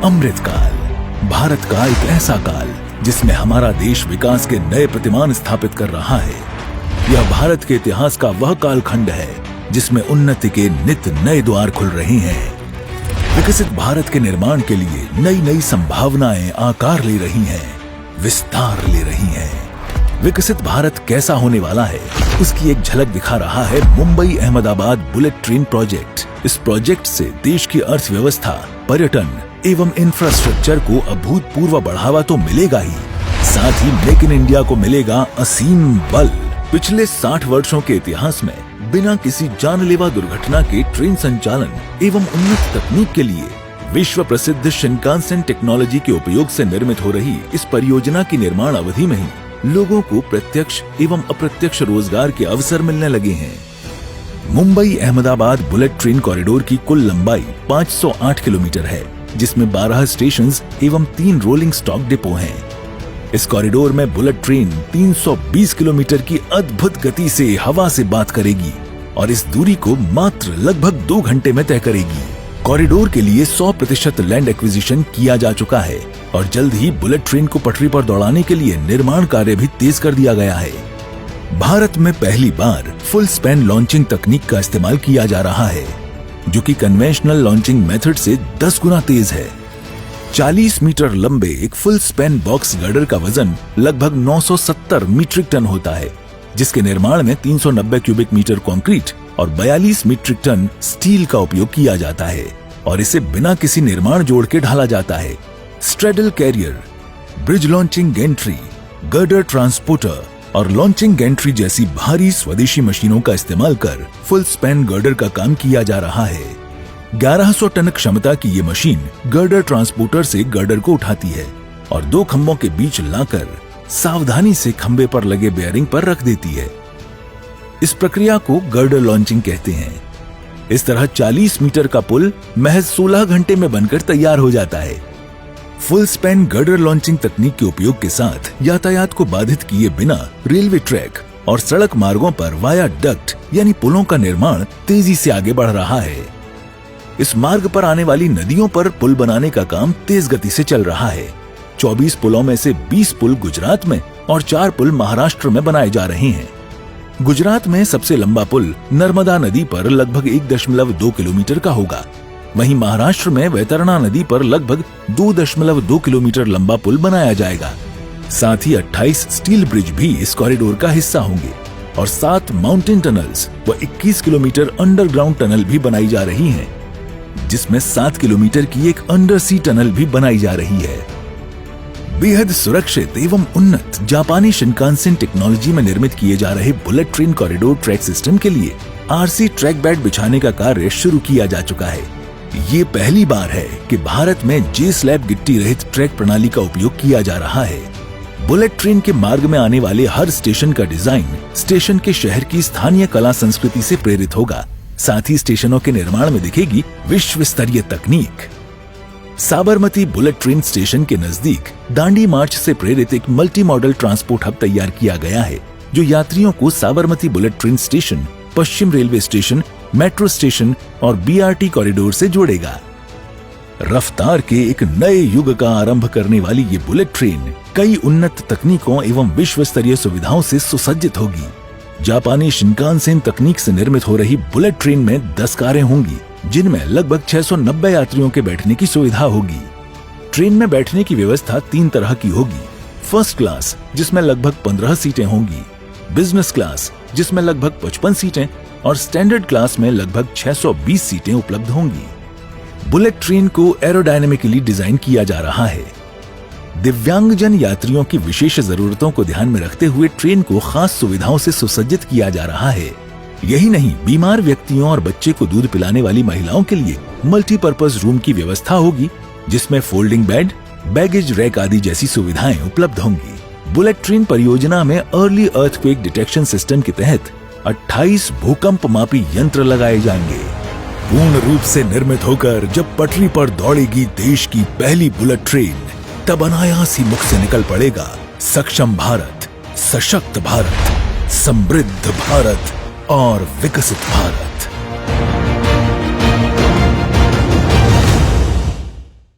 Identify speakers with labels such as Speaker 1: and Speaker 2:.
Speaker 1: अमृतकाल, भारत का एक ऐसा काल जिसमें हमारा देश विकास के नए प्रतिमान स्थापित कर रहा है। यह भारत के इतिहास का वह कालखंड है जिसमें उन्नति के नित नए द्वार खुल रहे हैं। विकसित भारत के निर्माण के लिए नई नई संभावनाएं आकार ले रही हैं, विस्तार ले रही हैं। विकसित भारत कैसा होने वाला है, उसकी एक झलक दिखा रहा है Mumbai Ahmedabad bullet train project. इस प्रोजेक्ट से देश की अर्थव्यवस्था, पर्यटन एवं इंफ्रास्ट्रक्चर को अभूतपूर्व बढ़ावा तो मिलेगा ही, साथ ही मेक इन इंडिया को मिलेगा असीम बल। पिछले 60 वर्षों के इतिहास में बिना किसी जानलेवा दुर्घटना के ट्रेन संचालन एवं उन्नत तकनीक के लिए विश्व प्रसिद्ध शिनकानसेन टेक्नोलॉजी के उपयोग से निर्मित हो रही इस परियोजना की निर्माण अवधि में ही लोगों को प्रत्यक्ष एवं अप्रत्यक्ष रोजगार के अवसर मिलने लगे हैं। Mumbai Ahmedabad bullet train corridor की कुल लंबाई 508 किलोमीटर है, जिसमें 12 स्टेशन एवं 3 रोलिंग स्टॉक डिपो हैं। इस कॉरिडोर में बुलेट ट्रेन 320 किलोमीटर की अद्भुत गति से हवा से बात करेगी और इस दूरी को मात्र लगभग 2 घंटे में तय करेगी। कॉरिडोर के लिए 100% लैंड एक्विजिशन किया जा चुका है और जल्द ही बुलेट ट्रेन को पटरी पर दौड़ाने के लिए निर्माण कार्य भी तेज कर दिया गया है। भारत में पहली बार फुल स्पैन लॉन्चिंग तकनीक का इस्तेमाल किया जा रहा है, जो कि कन्वेंशनल लॉन्चिंग मेथड से 10 गुना तेज है। 40 मीटर लंबे एक फुल स्पैन बॉक्स गर्डर का वजन लगभग 970 मीट्रिक टन होता है, जिसके निर्माण में 390 क्यूबिक मीटर कंक्रीट और 42 मीट्रिक टन स्टील का उपयोग किया जाता है और इसे बिना किसी निर्माण जोड़ के ढाला जाता है। Straddle carrier, bridge launching gantry, girder transporter और लॉन्चिंग गेंट्री जैसी भारी स्वदेशी मशीनों का इस्तेमाल कर फुल स्पैन गर्डर का काम किया जा रहा है। 1100 टन क्षमता की ये मशीन गर्डर ट्रांसपोर्टर से गर्डर को उठाती है और 2 खंभों के बीच लाकर सावधानी से खंभे पर लगे बेयरिंग पर रख देती है। इस प्रक्रिया को गर्डर लॉन्चिंग कहते हैं। इस तरह 40 मीटर का पुल महज 16 घंटे में बनकर तैयार हो जाता है। फुल स्पैन गर्डर लॉन्चिंग तकनीक के उपयोग के साथ यातायात को बाधित किए बिना रेलवे ट्रैक और सड़क मार्गों पर वाया डक्ट यानी पुलों का निर्माण तेजी से आगे बढ़ रहा है। इस मार्ग पर आने वाली नदियों पर पुल बनाने का काम तेज गति से चल रहा है। 24 पुलों में से 20 पुल गुजरात में और 4 पुल महाराष्ट्र में बनाए जा रहे हैं। गुजरात में सबसे लंबा पुल नर्मदा नदी पर लगभग 1.2 किलोमीटर का होगा। वहीं महाराष्ट्र में वैतरणा नदी पर लगभग 2.2 किलोमीटर लंबा पुल बनाया जाएगा। साथ ही 28 स्टील ब्रिज भी इस कॉरिडोर का हिस्सा होंगे और 7 माउंटेन टनल्स व 21 किलोमीटर अंडरग्राउंड टनल भी बनाई जा रही हैं, जिसमें 7 किलोमीटर की एक अंडर सी टनल भी बनाई जा रही है। बेहद सुरक्षित एवं उन्नत जापानी शिनकानसेन टेक्नोलॉजी में निर्मित किए जा रहे bullet train corridor track system के लिए आरसी ट्रैक बेड बिछाने का कार्य शुरू किया जा चुका है। ये पहली बार है कि भारत में जे स्लैब गिट्टी रहित ट्रैक प्रणाली का उपयोग किया जा रहा है। बुलेट ट्रेन के मार्ग में आने वाले हर स्टेशन का डिजाइन स्टेशन के शहर की स्थानीय कला संस्कृति से प्रेरित होगा। साथ ही स्टेशनों के निर्माण में दिखेगी विश्व स्तरीय तकनीक। साबरमती बुलेट ट्रेन स्टेशन के नजदीक दांडी मार्च से प्रेरित एक मल्टी मॉडल ट्रांसपोर्ट हब तैयार किया गया है, जो यात्रियों को साबरमती बुलेट ट्रेन स्टेशन, पश्चिम रेलवे स्टेशन, मेट्रो स्टेशन और बीआरटी कॉरिडोर से जोड़ेगा। रफ्तार के एक नए युग का आरंभ करने वाली ये बुलेट ट्रेन कई उन्नत तकनीकों एवं विश्व स्तरीय सुविधाओं से सुसज्जित होगी। जापानी शिनकानसेन तकनीक से निर्मित हो रही बुलेट ट्रेन में 10 कारें होंगी, जिनमें लगभग 690 यात्रियों के बैठने की सुविधा होगी। ट्रेन में बैठने की व्यवस्था 3 तरह की होगी। फर्स्ट क्लास, जिसमें लगभग 15 सीटें होंगी, बिजनेस क्लास, जिसमें लगभग 55 सीटें और स्टैंडर्ड क्लास में लगभग 620 सीटें उपलब्ध होंगी। बुलेट ट्रेन को एरोडायनेमिकली डिजाइन किया जा रहा है। दिव्यांगजन यात्रियों की विशेष जरूरतों को ध्यान में रखते हुए ट्रेन को खास सुविधाओं से सुसज्जित किया जा रहा है। यही नहीं, बीमार व्यक्तियों और बच्चे को दूध पिलाने वाली महिलाओं के लिए मल्टीपर्पज रूम की व्यवस्था होगी, जिसमें फोल्डिंग बेड, बैगेज रैक आदि जैसी सुविधाएं उपलब्ध होंगी। बुलेट ट्रेन परियोजना में अर्ली अर्थक्वेक डिटेक्शन सिस्टम के तहत 28 भूकंप मापी यंत्र लगाए जाएंगे। पूर्ण रूप से निर्मित होकर जब पटरी पर दौड़ेगी देश की पहली बुलेट ट्रेन, तब अनायास ही मुख से निकल पड़ेगा सक्षम भारत, सशक्त भारत, समृद्ध भारत और विकसित भारत।